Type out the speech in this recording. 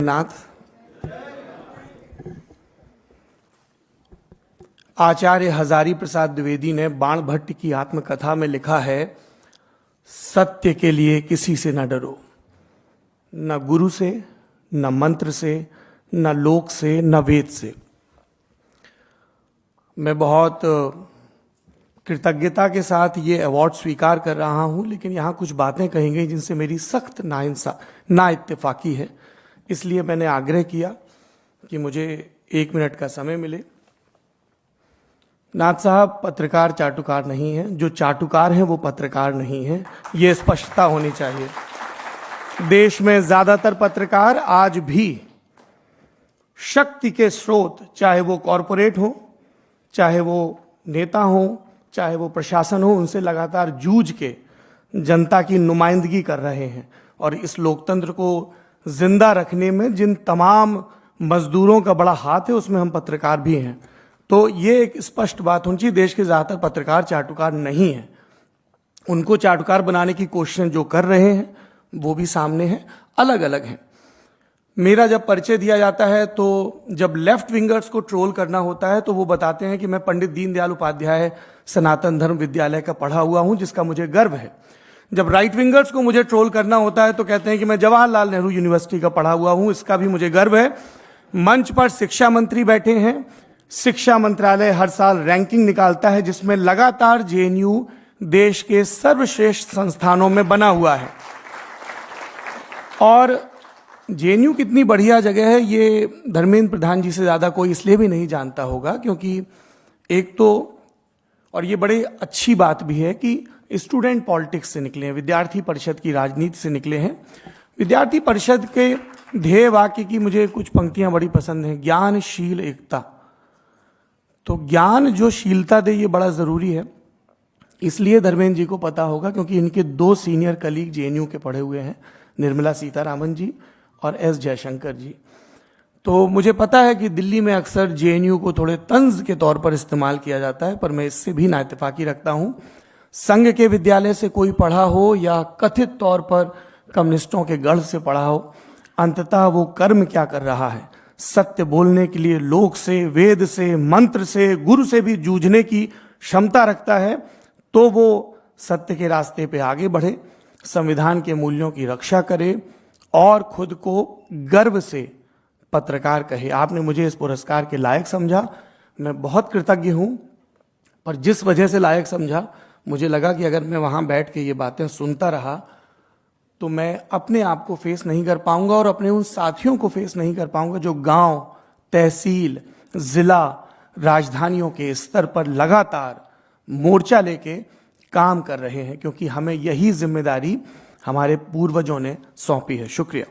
नाथ। आचार्य हजारी प्रसाद द्विवेदी ने बाण भट्ट की आत्मकथा में लिखा है, सत्य के लिए किसी से न डरो, न गुरु से, न मंत्र से, न लोक से, न वेद से। मैं बहुत कृतज्ञता के साथ ये अवार्ड स्वीकार कर रहा हूं, लेकिन यहां कुछ बातें कही गई जिनसे मेरी सख्त ना इत्तेफाकी है। इसलिए मैंने आग्रह किया कि मुझे 1 मिनट का समय मिले। नाथ साहब पत्रकार चाटुकार नहीं है, जो चाटुकार हैं वो पत्रकार नहीं है, ये स्पष्टता होनी चाहिए। देश में ज्यादातर पत्रकार आज भी शक्ति के स्रोत, चाहे वो कॉरपोरेट हो, चाहे वो नेता हो, चाहे वो प्रशासन हो, उनसे लगातार जूझ के जनता की नुमाइंदगी कर रहे हैं। और इस लोकतंत्र को जिंदा रखने में जिन तमाम मजदूरों का बड़ा हाथ है, उसमें हम पत्रकार भी हैं। तो ये एक स्पष्ट बात होनी चाहिए, देश के ज्यादातर पत्रकार चाटुकार नहीं है। उनको चाटुकार बनाने की कोशिश जो कर रहे हैं वो भी सामने है, अलग अलग हैं। मेरा जब परिचय दिया जाता है तो जब लेफ्ट विंगर्स को ट्रोल करना होता है तो वो बताते हैं कि मैं पंडित दीनदयाल उपाध्याय सनातन धर्म विद्यालय का पढ़ा हुआ हूं, जिसका मुझे गर्व है। जब राइट विंगर्स को मुझे ट्रोल करना होता है तो कहते हैं कि मैं जवाहरलाल नेहरू यूनिवर्सिटी का पढ़ा हुआ हूं, इसका भी मुझे गर्व है। मंच पर शिक्षा मंत्री बैठे हैं, शिक्षा मंत्रालय हर साल रैंकिंग निकालता है जिसमें लगातार जेएनयू देश के सर्वश्रेष्ठ संस्थानों में बना हुआ है। और जेएनयू कितनी बढ़िया जगह है ये धर्मेंद्र प्रधान जी से ज्यादा कोई इसलिए भी नहीं जानता होगा, क्योंकि एक तो, और ये बड़ी अच्छी बात भी है कि स्टूडेंट पॉलिटिक्स से निकले हैं, विद्यार्थी परिषद की राजनीति से निकले हैं। विद्यार्थी परिषद के ध्येय वाक्य की मुझे कुछ पंक्तियां बड़ी पसंद हैं, ज्ञानशील एकता। तो ज्ञान जो शीलता दे, ये बड़ा जरूरी है। इसलिए धर्मेंद्र जी को पता होगा, क्योंकि इनके 2 सीनियर कलीग जेएनयू के पढ़े हुए हैं, निर्मला सीतारामन जी और एस जयशंकर जी। तो मुझे पता है कि दिल्ली में अक्सर जेएनयू को थोड़े तंज के तौर पर इस्तेमाल किया जाता है, पर मैं इससे भी नाइत्तेफाकी रखता हूं। संघ के विद्यालय से कोई पढ़ा हो या कथित तौर पर कम्युनिस्टों के गढ़ से पढ़ा हो, अंततः वो कर्म क्या कर रहा है, सत्य बोलने के लिए लोक से, वेद से, मंत्र से, गुरु से भी जूझने की क्षमता रखता है, तो वो सत्य के रास्ते पे आगे बढ़े, संविधान के मूल्यों की रक्षा करे और खुद को गर्व से पत्रकार कहे। आपने मुझे इस पुरस्कार के लायक समझा, मैं बहुत कृतज्ञ हूं। पर जिस वजह से लायक समझा, मुझे लगा कि अगर मैं वहां बैठ के ये बातें सुनता रहा तो मैं अपने आप को फेस नहीं कर पाऊंगा और अपने उन साथियों को फेस नहीं कर पाऊंगा जो गांव, तहसील, जिला, राजधानियों के स्तर पर लगातार मोर्चा लेके काम कर रहे हैं, क्योंकि हमें यही जिम्मेदारी हमारे पूर्वजों ने सौंपी है। शुक्रिया।